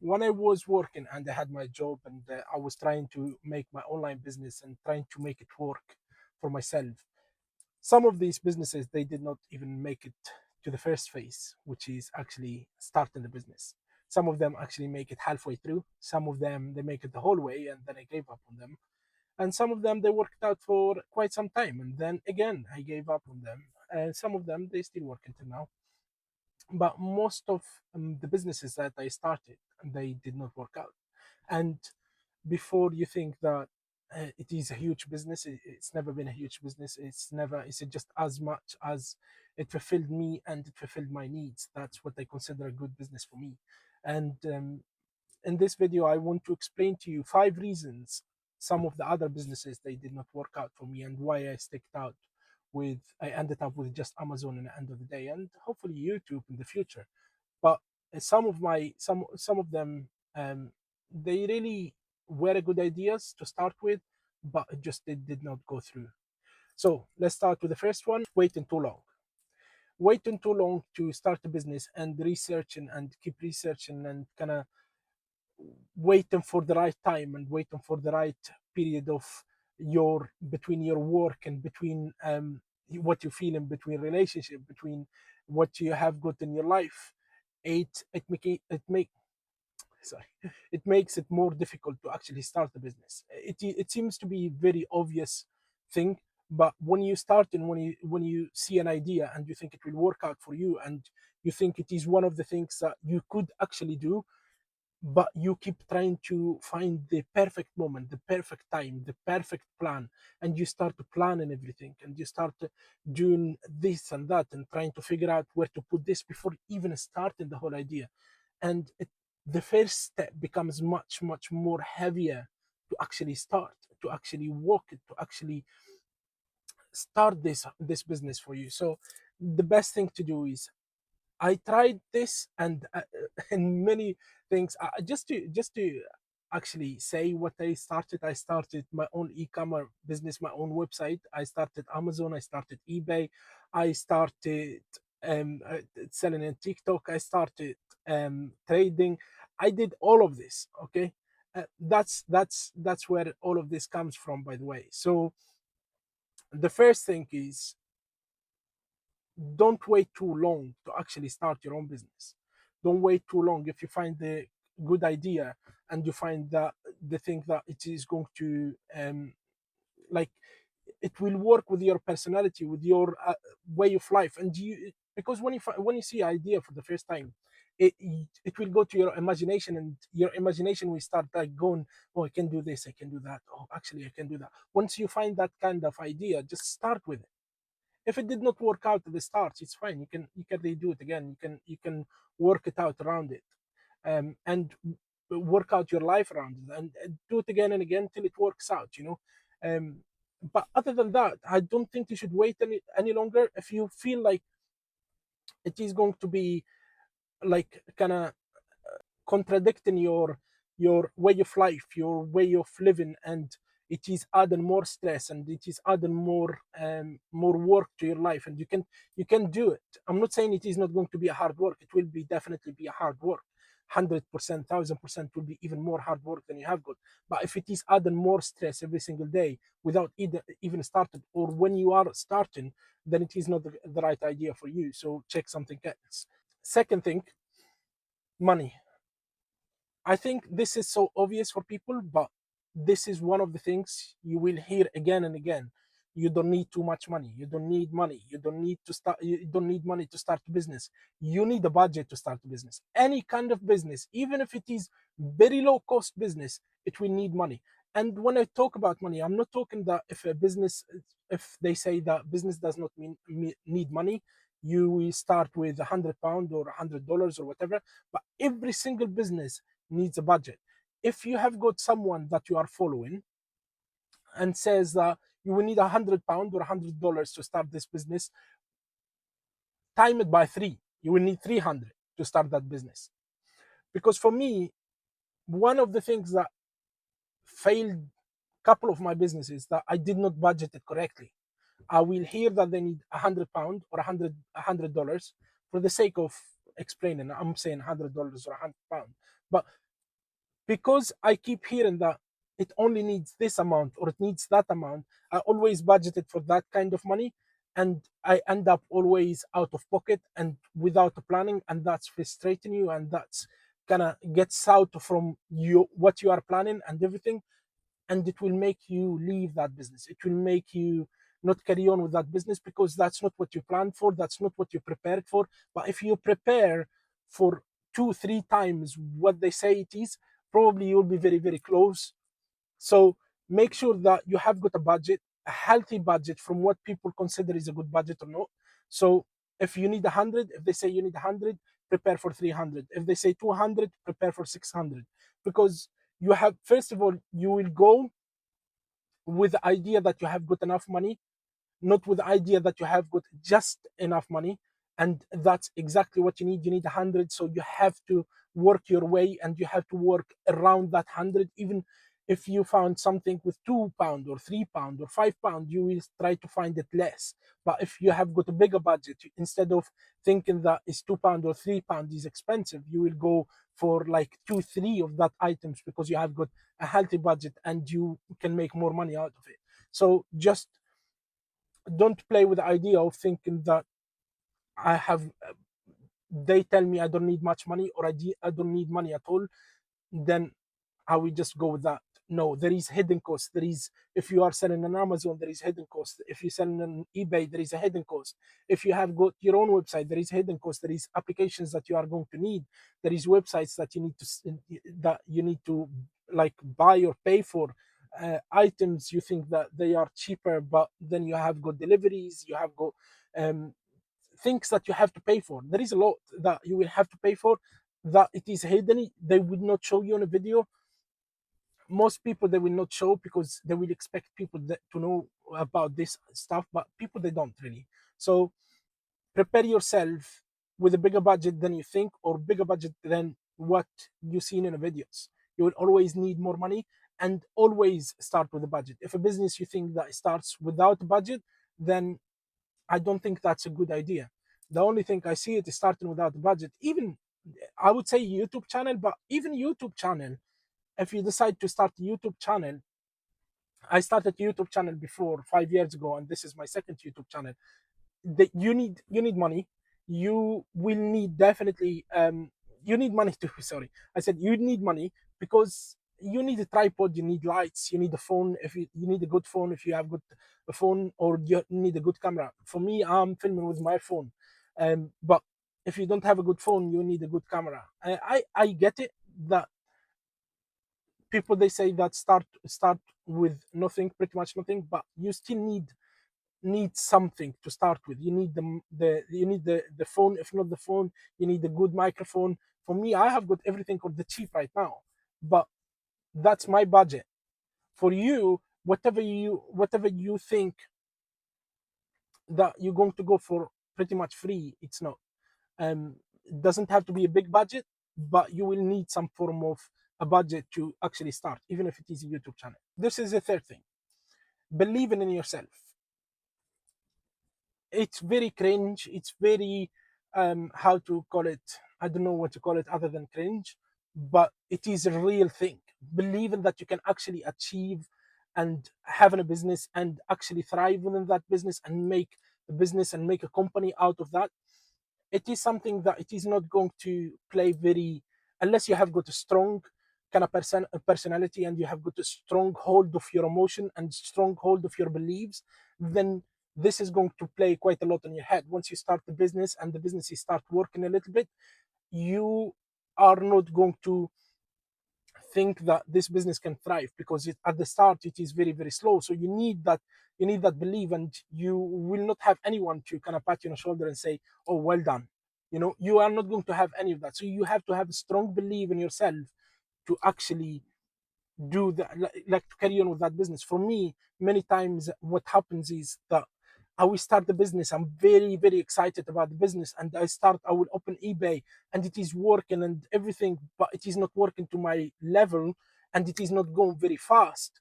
when I was working and I had my job and I was trying to make my online business and trying to make it work for myself, some of these businesses they did not even make it to the first phase, which is actually starting the business. Some of them actually make it halfway through. Some of them they make it the whole way and then I gave up on them. And some of them they worked out for quite some time and then again I gave up on them. And some of them they still work until now. But most of the businesses that I started, they did not work out. And before you think that it is a huge business, it's never been a huge business. It's just as much as it fulfilled me and it fulfilled my needs. That's what I consider a good business for me. And in this video, I want to explain to you 5 reasons some of the other businesses they did not work out for me and why I ended up with just Amazon in the end of the day and hopefully YouTube in the future. But some of them they really were good ideas to start with, but it just did not go through. So let's start with the first one: waiting too long. Waiting too long to start a business and researching and keep researching and kind of waiting for the right time and waiting for the right period of your between your work and between what you feel in between relationship between what you have got in your life. It sorry, it makes it more difficult to actually start a business. It seems to be very obvious thing, but when you start and when you see an idea and you think it will work out for you and you think it is one of the things that you could actually do, but you keep trying to find the perfect moment, the perfect time, the perfect plan, and you start to plan and everything, and you start doing this and that, and trying to figure out where to put this before even starting the whole idea. And the first step becomes much more heavier to actually start, to actually walk it, to actually start this business for you. So the best thing to do is I tried this and and many things. Just to actually say what I started. I started my own e-commerce business, my own website. I started Amazon. I started eBay. I started selling in TikTok. I started trading. I did all of this. Okay, that's where all of this comes from. By the way, so the first thing is don't wait too long to actually start your own business. Don't wait too long. If you find the good idea and you find that the thing that it is going to like it will work with your personality, with your way of life, and you because when you see an idea for the first time, it will go to your imagination, and your imagination will start like going, oh, I can do this, I can do that, oh, actually I can do that. Once you find that kind of idea, just start with it. If it did not work out at the start, it's fine. You can redo it again. You can work it out around it, and work out your life around it, and do it again and again till it works out. But other than that, I don't think you should wait any longer. If you feel like it is going to be like kind of contradicting your way of life, your way of living, and it is adding more stress and it is adding more work to your life, and you can do it. I'm not saying it is not going to be a hard work. It will be definitely be a hard work. 100%, 1000% will be even more hard work than you have got. But if it is adding more stress every single day without even started, or when you are starting, then it is not the right idea for you. So check something else. Second thing, money. I think this is so obvious for people, but this is one of the things you will hear again and again. You don't need too much money. You don't need money. You don't need to start. You don't need money to start a business. You need a budget to start a business. Any kind of business, even if it is very low cost business, it will need money. And when I talk about money, I'm not talking that if they say that business does not need money, you will start with £100 or $100 or whatever. But every single business needs a budget. If you have got someone that you are following and says that you will need £100 or $100 to start this business, time it by 3. You will need 300 to start that business. Because for me, one of the things that failed a couple of my businesses that I did not budget it correctly. I will hear that they need £100 or $100 for the sake of explaining. I'm saying $100 or £100, but because I keep hearing that it only needs this amount or it needs that amount, I always budgeted for that kind of money, and I end up always out of pocket and without a planning, and that's frustrating you, and that's kind of gets out from you what you are planning and everything, and it will make you leave that business. It will make you not carry on with that business because that's not what you planned for, that's not what you prepared for. But if you prepare for 2 3 times what they say it is, probably you'll be very very close. So make sure that you have got a budget, a healthy budget from what people consider is a good budget or not. So if you need 100, if they say you need 100, prepare for 300. If they say 200, prepare for 600. Because you have, first of all, you will go with the idea that you have got enough money, not with the idea that you have got just enough money. And that's exactly what you need. You need 100. So you have to work your way and you have to work around that 100. Even if you found something with £2 or £3 or £5, you will try to find it less. But if you have got a bigger budget, instead of thinking that it's £2 or £3 is expensive, you will go for like 2 3 of that items because you have got a healthy budget and you can make more money out of it. So just don't play with the idea of thinking that I have, they tell me I don't need much money, or I don't need money at all, then I will just go with that. No, there is hidden cost. There is, if you are selling on Amazon, there is hidden cost. If you're selling on eBay, there is a hidden cost. If you have got your own website, there is hidden cost. There is applications that you are going to need. There is websites that you need to like buy or pay for. Items you think that they are cheaper, but then you have got deliveries. You have got um, things that you have to pay for. There is a lot that you will have to pay for that it is hidden. They would not show you on a video. Most people they will not show because they will expect people to know about this stuff, but people they don't really. So prepare yourself with a bigger budget than you think, or bigger budget than what you've seen in the videos. You will always need more money, and always start with a budget. If a business you think that starts without a budget, then I don't think that's a good idea. The only thing I see it is starting without a budget. Even I would say YouTube channel, but even YouTube channel, if you decide to start a YouTube channel, I started a YouTube channel before 5 years ago, and this is my second YouTube channel. You need money. You will need definitely you need money to sorry. I said you need money because you need a tripod, you need lights, you need a phone. If you need a good phone, if you have good a phone, or you need a good camera. For me, I'm filming with my phone, but if you don't have a good phone, you need a good camera. I get it that people they say that start with nothing, pretty much nothing, but you still need something to start with. You need the phone. If not the phone, you need a good microphone. For me, I have got everything on the cheap right now, but that's my budget. For you, whatever you think that you're going to go for pretty much free, it's not. It doesn't have to be a big budget, but you will need some form of a budget to actually start, even if it is a YouTube channel. This is the third thing: believing in yourself. It's very cringe. It's very how to call it? I don't know what to call it other than cringe, but it is a real thing. Believing that you can actually achieve and having a business and actually thrive within that business and make a business and make a company out of that, it is something that it is not going to play very, unless you have got a strong kind of personality, and you have got a strong hold of your emotion and strong hold of your beliefs, then this is going to play quite a lot on your head. Once you start the business and the business you start working a little bit, you are not going to think that this business can thrive, because at the start it is very very slow. So you need that belief, and you will not have anyone to kind of pat you on the shoulder and say, oh, well done. You are not going to have any of that. So you have to have a strong belief in yourself to actually do that, like to carry on with that business. For me, many times what happens is that I will start the business. I'm very, very excited about the business, and I will open eBay, and it is working and everything, but it is not working to my level, and it is not going very fast.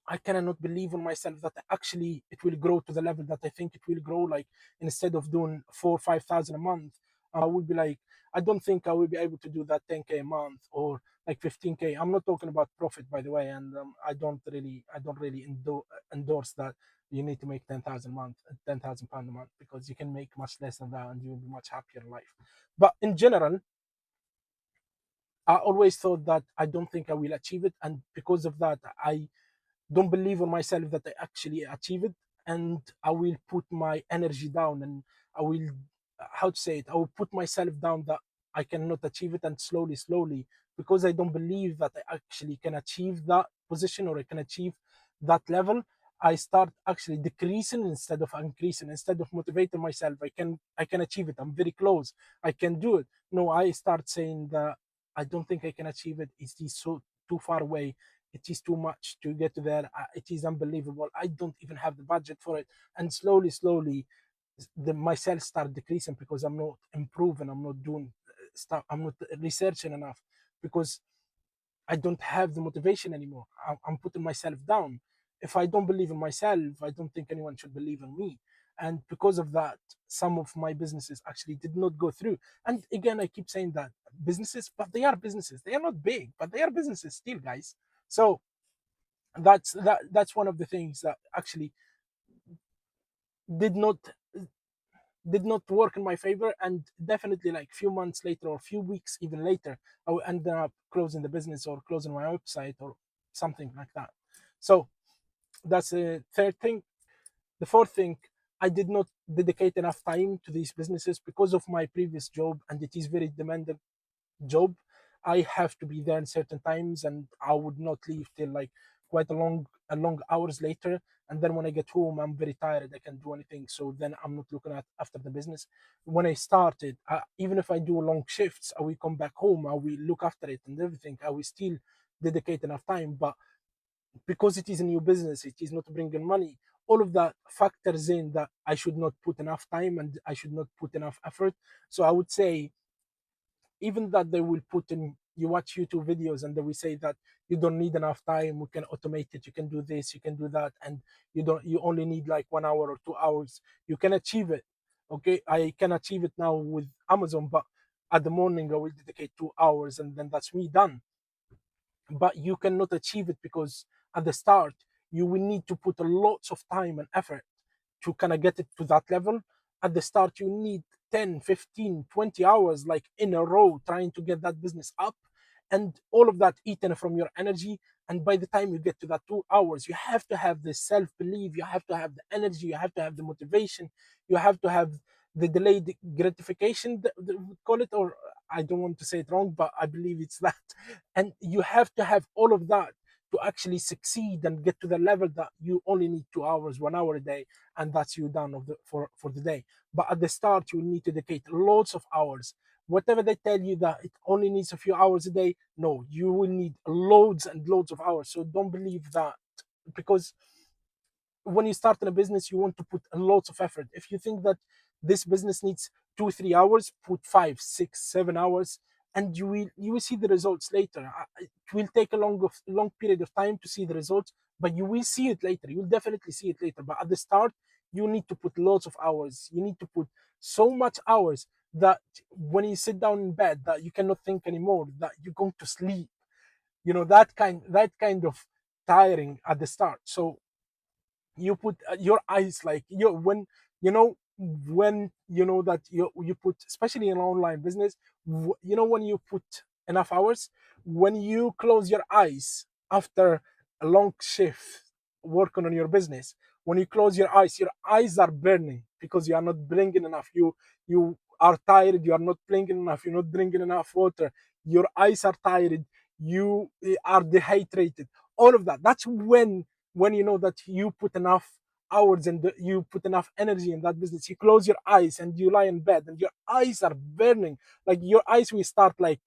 I cannot believe on myself that actually it will grow to the level that I think it will grow. Like, instead of doing 4 or 5 thousand a month, I will be like, I don't think I will be able to do that 10K a month or like 15K. I'm not talking about profit, by the way, and I don't really endorse that you need to make 10,000 a month, 10,000 pound a month, because you can make much less than that and you'll be much happier in life. But in general, I always thought that I don't think I will achieve it, and because of that, I don't believe in myself that I actually achieve it, and I will put my energy down, and I will, how to say it, I will put myself down that I cannot achieve it, and slowly, slowly, because I don't believe that I actually can achieve that position or I can achieve that level, I start actually decreasing instead of increasing. Instead of motivating myself, I can achieve it. I'm very close. I can do it. No, I start saying that I don't think I can achieve it. It is so too far away. It is too much to get to there. It is unbelievable. I don't even have the budget for it. And slowly, slowly, my sales start decreasing because I'm not improving. I'm not doing stuff. I'm not researching enough because I don't have the motivation anymore. I'm putting myself down. If I don't believe in myself, I don't think anyone should believe in me. And because of that, some of my businesses actually did not go through. And again, I keep saying that businesses, but they are businesses. They are not big, but they are businesses still, guys. So that's one of the things that actually did not did not work in my favor, and definitely like few months later or few weeks even later, I will end up closing the business or closing my website or something like that. So that's the third thing. The fourth thing, I did not dedicate enough time to these businesses because of my previous job, and it is very demanding job. I have to be there in certain times, and I would not leave till like quite a long hours later. And then when I get home, I'm very tired. I can't do anything. So then I'm not looking at after the business. When I started, even if I do long shifts, I will come back home. I will look after it and everything. I will still dedicate enough time. But because it is a new business, it is not bringing money. All of that factors in that I should not put enough time and I should not put enough effort. So I would say even that they will put in, you watch YouTube videos and they will say that you don't need enough time, we can automate it, you can do this, you can do that, and you only need like 1 hour or 2 hours, you can achieve it. Okay, I can achieve it now with Amazon, but at the morning I will dedicate 2 hours and then that's me done. But you cannot achieve it because at the start you will need to put a lots of time and effort to kind of get it to that level. At the start you need 10, 15, 20 hours like in a row trying to get that business up, and all of that eaten from your energy. And by the time you get to that 2 hours, you have to have the self-belief, you have to have the energy, you have to have the motivation, you have to have the delayed gratification, call it, or I don't want to say it wrong, but I believe it's that. And you have to have all of that to actually succeed and get to the level that you only need 2 hours, 1 hour a day, and that's you done for the day. But at the start, you need to dedicate loads of hours. Whatever they tell you that it only needs a few hours a day, no, you will need loads and loads of hours. So don't believe that, because when you start in a business, you want to put lots of effort. If you think that this business needs 2 3 hours, put 5 6 7 hours, and you will see the results later. It will take a long period of time to see the results, but you will see it later. You will definitely see it later. But at the start, you need to put lots of hours. You need to put so much hours that when you sit down in bed, that you cannot think anymore, that you're going to sleep. That kind of tiring at the start. So you put your eyes like you when you know when you know that you put, especially in online business, when you put enough hours, when you close your eyes after a long shift working on your business, when you close your eyes are burning because you are not bringing enough, you are tired, you are not drinking enough, you're not drinking enough water, your eyes are tired, you are dehydrated, all of that. That's when you know that you put enough hours and you put enough energy in that business. You close your eyes and you lie in bed and your eyes are burning. Like your eyes will start like,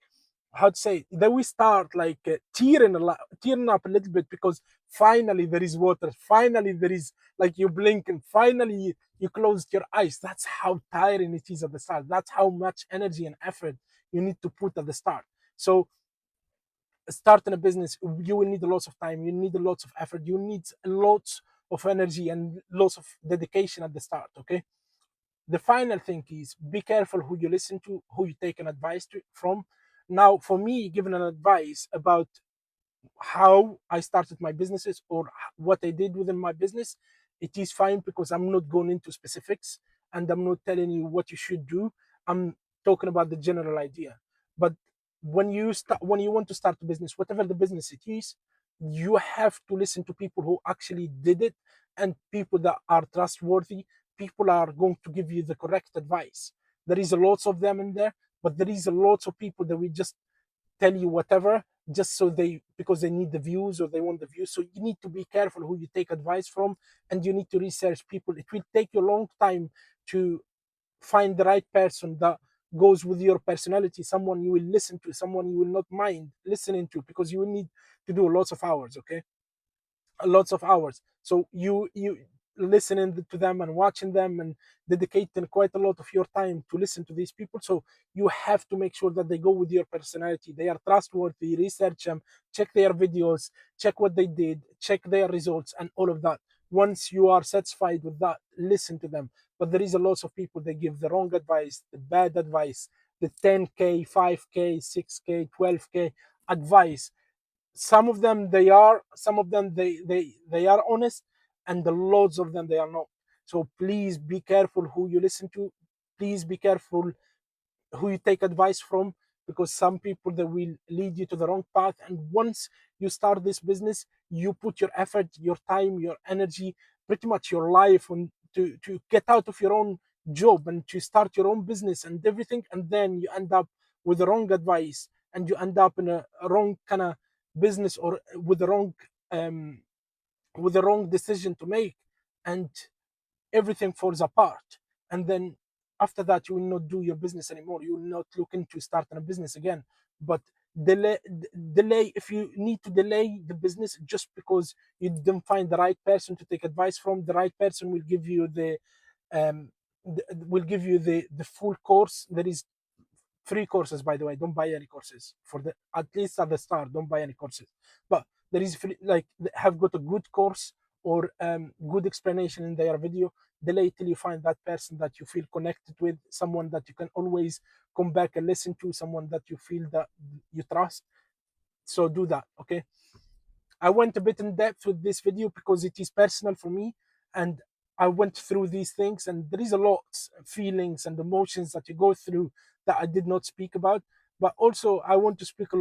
how to say, they will start like tearing up a little bit, because finally there is water, finally there is, like, you blink and finally you closed your eyes. That's how tiring it is at the start. That's how much energy and effort you need to put at the start. So starting a business, you will need lots of time, you need lots of effort, you need lots of energy and lots of dedication at the start. Okay, the final thing is be careful who you listen to, who you take an advice from. Now, for me, giving an advice about how I started my businesses or what I did within my business, it is fine because I'm not going into specifics and I'm not telling you what you should do. I'm talking about the general idea. But when you want to start a business, whatever the business it is, you have to listen to people who actually did it and people that are trustworthy. People are going to give you the correct advice. There is a lots of them in there, but there is a lots of people that will just tell you whatever just so they because they need the views or they want the views. So you need to be careful who you take advice from, and you need to research people. It will take you a long time to find the right person that goes with your personality, someone you will listen to, someone you will not mind listening to, because you will need to do lots of hours, okay, lots of hours. So you listening to them and watching them and dedicating quite a lot of your time to listen to these people. So you have to make sure that they go with your personality, they are trustworthy, research them, check their videos, check what they did, check their results and all of that. Once you are satisfied with that, listen to them. But there is a lot of people that give the wrong advice, the bad advice, the 10k, 5k, 6k, 12k advice. Some of them they are, some of them they are honest, and the loads of them they are not. So please be careful who you listen to. Please be careful who you take advice from, because some people that will lead you to the wrong path. And once you start this business, you put your effort, your time, your energy, pretty much your life on to get out of your own job and to start your own business and everything, and then you end up with the wrong advice and you end up in a wrong kind of business, or um with the wrong decision to make, and everything falls apart. And then after that, you will not do your business anymore. You will not look into starting a business again. But delay, if you need to delay the business just because you didn't find the right person to take advice from, the right person will give you um the full course. There is free courses, by the way. Don't buy any courses for the, at least at the start, don't buy any courses. But there is free, like, have got a good course or good explanation in their video. Delay till you find that person that you feel connected with, someone that you can always come back and listen to, someone that you feel that you trust. So do that, okay? I went a bit in depth with this video because it is personal for me, and I went through these things, and there is a lot of feelings and emotions that you go through that I did not speak about. But also, I want to speak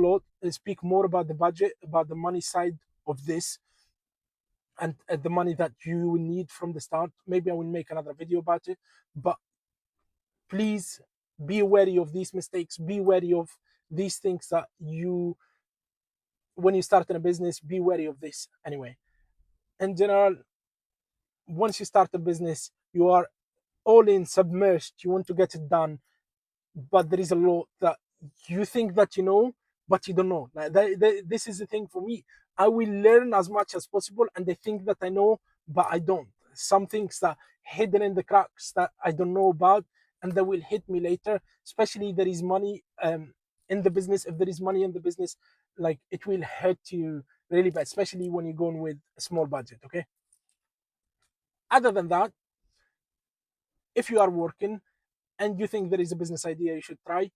more about the budget, about the money side of this, and the money that you will need from the start. Maybe I will make another video about it. But please be wary of these mistakes. Be wary of these things that you, when you start in a business, be wary of this. Anyway, in general, once you start a business, you are all in, submerged. You want to get it done, but there is a lot that you think that you know, but you don't know. Like this is the thing for me. I will learn as much as possible, and I think that I know, but I don't. Some things that hidden in the cracks that I don't know about, and that will hit me later. Especially there is money in the business. If there is money in the business, like, it will hurt you really bad, especially when you're going with a small budget. Okay. Other than that, if you are working and you think there is a business idea you should try.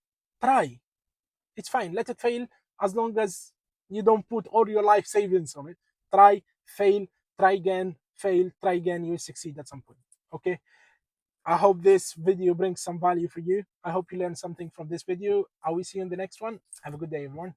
It's fine. Let it fail, as long as you don't put all your life savings on it. Try, fail, try again, fail, try again. You'll succeed at some point. Okay. I hope this video brings some value for you. I hope you learned something from this video. I will see you in the next one. Have a good day, everyone.